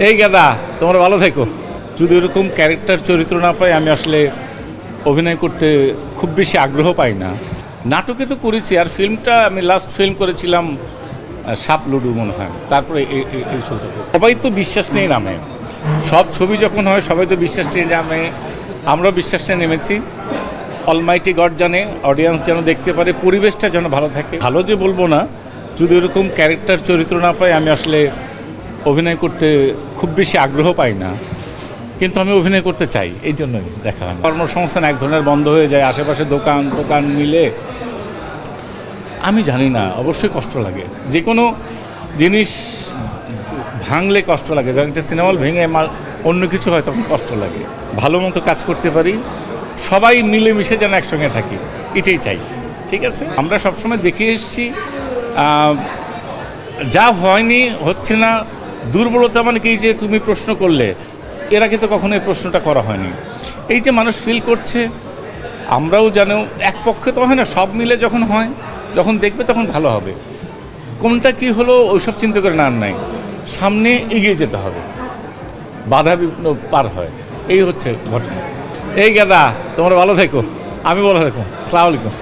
এই গাদা তোমরা ভালো থেকো। যদি এরকম ক্যারেক্টার চরিত্র না পাই আমি আসলে অভিনয় করতে খুব বেশি আগ্রহ পাই না। নাটকে তো করেছি, আর ফিল্মটা আমি লাস্ট ফিল্ম করেছিলাম সাপ লুডু মনে হয়, তারপরে এই ছবিটা। সবাই তো বিশ্বাস নিয়ে নামে, সব ছবি যখন হয় সবাই তো বিশ্বাস নিয়ে নামে, আমরাও বিশ্বাস নিয়ে নেমেছি। অলমাইটি গড জানে, অডিয়েন্স যেন দেখতে পারে, পরিবেশটা যেন ভালো থাকে। ভালো যে বলবো না, যদি এরকম ক্যারেক্টার চরিত্র না পাই আমি আসলে অভিনয় করতে খুব বেশি আগ্রহ পাই না, কিন্তু আমি অভিনয় করতে চাই, এই জন্যই দেখা হয়। কর্মসংস্থান এক ধরনের বন্ধ হয়ে যায়, আশেপাশে দোকান মিলে আমি জানি না, অবশ্যই কষ্ট লাগে। যে কোনো জিনিস ভাঙলে কষ্ট লাগে, যখন একটা সিনেমা হল ভেঙে অন্য কিছু হয় তখন কষ্ট লাগে। ভালো মতো কাজ করতে পারি, সবাই মিলেমিশে যেন একসঙ্গে থাকি, এটাই চাই। ঠিক আছে, আমরা সবসময় দেখে এসেছি যা হয়নি, হচ্ছে না, দুর্বলতা মানে কি যে তুমি প্রশ্ন করলে, এর আগে তো কখনো এই প্রশ্নটা করা হয়নি। এই যে মানুষ ফিল করছে, আমরাও জানো, এক পক্ষে তো হয় না, সব মিলে যখন হয়, যখন দেখবে তখন ভালো হবে। কোনটা কি হলো ওইসব চিন্তা করে না, নাই, সামনে এগিয়ে যেতে হবে, বাধা বিঘ্ন পার হয়, এই হচ্ছে ঘটনা। এই গাদা তোমরা ভালো থেকো, আমি ভালো থেকো। আসসালামু আলাইকুম।